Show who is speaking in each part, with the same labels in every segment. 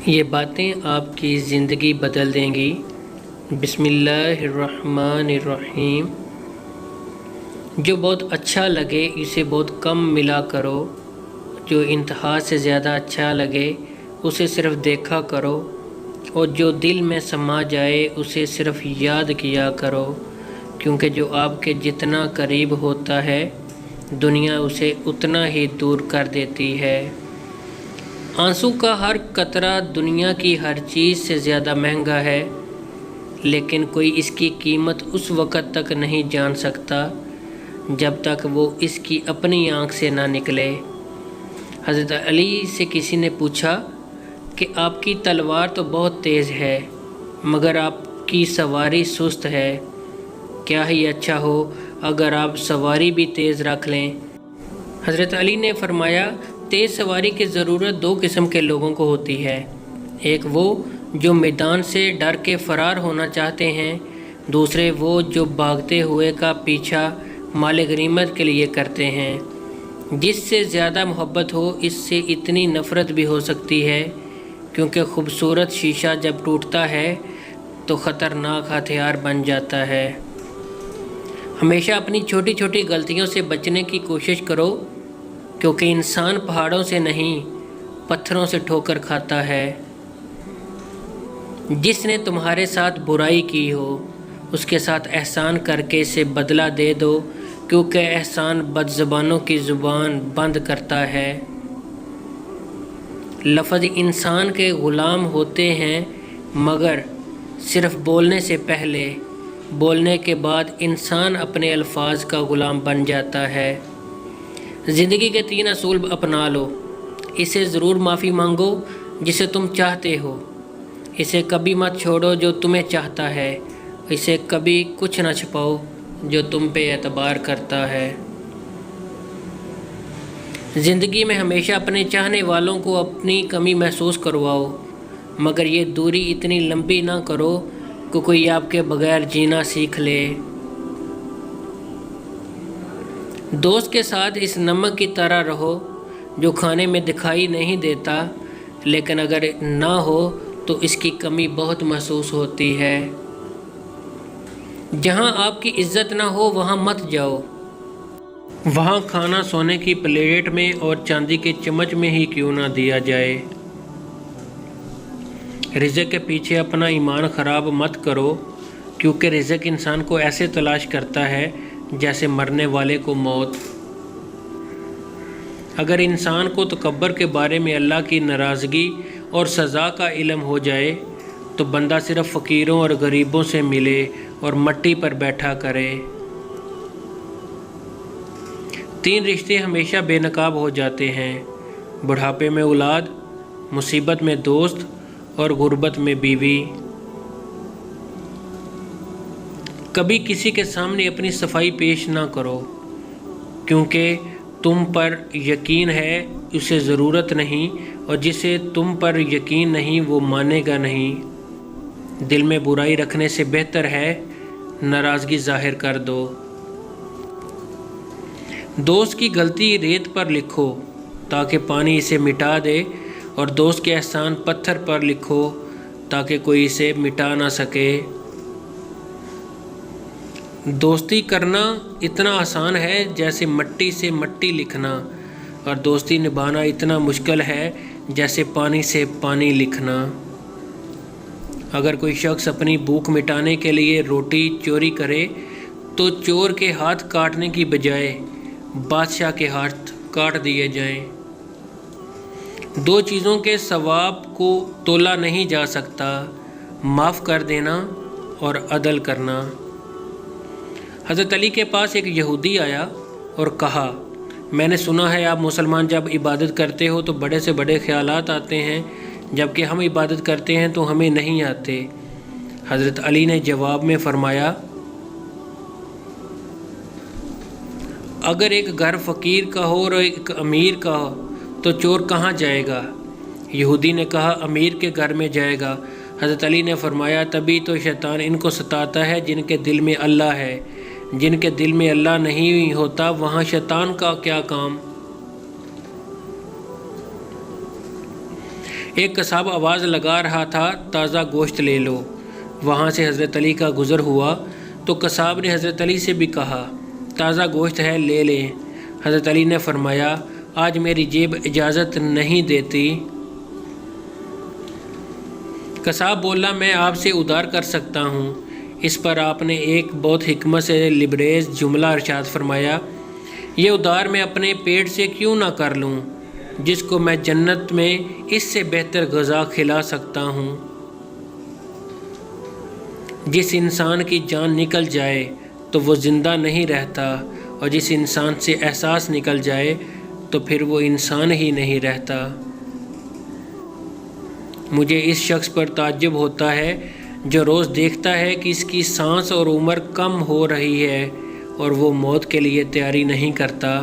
Speaker 1: یہ باتیں آپ کی زندگی بدل دیں گی۔ بسم اللہ الرحمن الرحیم۔ جو بہت اچھا لگے اسے بہت کم ملا کرو، جو انتہا سے زیادہ اچھا لگے اسے صرف دیکھا کرو، اور جو دل میں سما جائے اسے صرف یاد کیا کرو، کیونکہ جو آپ کے جتنا قریب ہوتا ہے دنیا اسے اتنا ہی دور کر دیتی ہے۔ آنسو کا ہر قطرہ دنیا کی ہر چیز سے زیادہ مہنگا ہے، لیکن کوئی اس کی قیمت اس وقت تک نہیں جان سکتا جب تک وہ اس کی اپنی آنکھ سے نہ نکلے۔ حضرت علی سے کسی نے پوچھا کہ آپ کی تلوار تو بہت تیز ہے مگر آپ کی سواری سست ہے، کیا ہی اچھا ہو اگر آپ سواری بھی تیز رکھ لیں۔ حضرت علی نے فرمایا، تیز سواری کی ضرورت دو قسم کے لوگوں کو ہوتی ہے، ایک وہ جو میدان سے ڈر کے فرار ہونا چاہتے ہیں، دوسرے وہ جو بھاگتے ہوئے کا پیچھا مال غنیمت کے لیے کرتے ہیں۔ جس سے زیادہ محبت ہو اس سے اتنی نفرت بھی ہو سکتی ہے، کیونکہ خوبصورت شیشہ جب ٹوٹتا ہے تو خطرناک ہتھیار بن جاتا ہے۔ ہمیشہ اپنی چھوٹی چھوٹی غلطیوں سے بچنے کی کوشش کرو، کیونکہ انسان پہاڑوں سے نہیں پتھروں سے ٹھوکر کھاتا ہے۔ جس نے تمہارے ساتھ برائی کی ہو اس کے ساتھ احسان کر کے اسے بدلہ دے دو، کیونکہ احسان بد زبانوں کی زبان بند کرتا ہے۔ لفظ انسان کے غلام ہوتے ہیں مگر صرف بولنے سے پہلے، بولنے کے بعد انسان اپنے الفاظ کا غلام بن جاتا ہے۔ زندگی کے 3 اصول اپنا لو۔ اسے ضرور معافی مانگو جسے تم چاہتے ہو، اسے کبھی مت چھوڑو جو تمہیں چاہتا ہے، اسے کبھی کچھ نہ چھپاؤ جو تم پہ اعتبار کرتا ہے۔ زندگی میں ہمیشہ اپنے چاہنے والوں کو اپنی کمی محسوس کرواؤ، مگر یہ دوری اتنی لمبی نہ کرو کہ کوئی آپ کے بغیر جینا سیکھ لے۔ دوست کے ساتھ اس نمک کی طرح رہو جو کھانے میں دکھائی نہیں دیتا، لیکن اگر نہ ہو تو اس کی کمی بہت محسوس ہوتی ہے۔ جہاں آپ کی عزت نہ ہو وہاں مت جاؤ، وہاں کھانا سونے کی پلیٹ میں اور چاندی کے چمچ میں ہی کیوں نہ دیا جائے۔ رزق کے پیچھے اپنا ایمان خراب مت کرو، کیونکہ رزق انسان کو ایسے تلاش کرتا ہے جیسے مرنے والے کو موت۔ اگر انسان کو تکبر کے بارے میں اللہ کی ناراضگی اور سزا کا علم ہو جائے تو بندہ صرف فقیروں اور غریبوں سے ملے اور مٹی پر بیٹھا کرے۔ 3 رشتے ہمیشہ بے نقاب ہو جاتے ہیں، بڑھاپے میں اولاد، مصیبت میں دوست اور غربت میں بیوی۔ کبھی کسی کے سامنے اپنی صفائی پیش نہ کرو، کیونکہ تم پر یقین ہے اسے ضرورت نہیں، اور جسے تم پر یقین نہیں وہ مانے گا نہیں۔ دل میں برائی رکھنے سے بہتر ہے ناراضگی ظاہر کر دو۔ دوست کی غلطی ریت پر لکھو تاکہ پانی اسے مٹا دے، اور دوست کے احسان پتھر پر لکھو تاکہ کوئی اسے مٹا نہ سکے۔ دوستی کرنا اتنا آسان ہے جیسے مٹی سے مٹی لکھنا، اور دوستی نبھانا اتنا مشکل ہے جیسے پانی سے پانی لکھنا۔ اگر کوئی شخص اپنی بھوک مٹانے کے لیے روٹی چوری کرے تو چور کے ہاتھ کاٹنے کی بجائے بادشاہ کے ہاتھ کاٹ دیے جائیں۔ 2 چیزوں کے ثواب کو تولا نہیں جا سکتا، معاف کر دینا اور عدل کرنا۔ حضرت علی کے پاس ایک یہودی آیا اور کہا، میں نے سنا ہے آپ مسلمان جب عبادت کرتے ہو تو بڑے سے بڑے خیالات آتے ہیں، جبکہ ہم عبادت کرتے ہیں تو ہمیں نہیں آتے۔ حضرت علی نے جواب میں فرمایا، اگر ایک گھر فقیر کا ہو اور ایک امیر کا ہو تو چور کہاں جائے گا؟ یہودی نے کہا، امیر کے گھر میں جائے گا۔ حضرت علی نے فرمایا، تبھی تو شیطان ان کو ستاتا ہے جن کے دل میں اللہ ہے، جن کے دل میں اللہ نہیں ہوتا وہاں شیطان کا کیا کام۔ ایک قصاب آواز لگا رہا تھا تازہ گوشت لے لو۔ وہاں سے حضرت علی کا گزر ہوا تو قصاب نے حضرت علی سے بھی کہا تازہ گوشت ہے لے لیں۔ حضرت علی نے فرمایا آج میری جیب اجازت نہیں دیتی۔ قصاب بولا میں آپ سے ادھار کر سکتا ہوں۔ اس پر آپ نے ایک بہت حکمت سے لبریز جملہ ارشاد فرمایا یہ ادھار میں اپنے پیٹ سے کیوں نہ کر لوں جس کو میں جنت میں اس سے بہتر غذا کھلا سکتا ہوں۔ جس انسان کی جان نکل جائے تو وہ زندہ نہیں رہتا اور جس انسان سے احساس نکل جائے تو پھر وہ انسان ہی نہیں رہتا۔ مجھے اس شخص پر تعجب ہوتا ہے جو روز دیکھتا ہے کہ اس کی سانس اور عمر کم ہو رہی ہے اور وہ موت کے لیے تیاری نہیں کرتا۔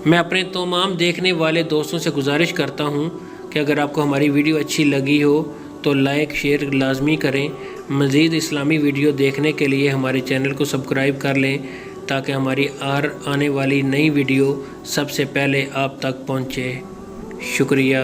Speaker 1: میں اپنے تمام دیکھنے والے دوستوں سے گزارش کرتا ہوں کہ اگر آپ کو ہماری ویڈیو اچھی لگی ہو تو لائک شیئر لازمی کریں۔ مزید اسلامی ویڈیو دیکھنے کے لیے ہمارے چینل کو سبسکرائب کر لیں تاکہ ہماری آنے والی نئی ویڈیو سب سے پہلے آپ تک پہنچے۔ شکریہ۔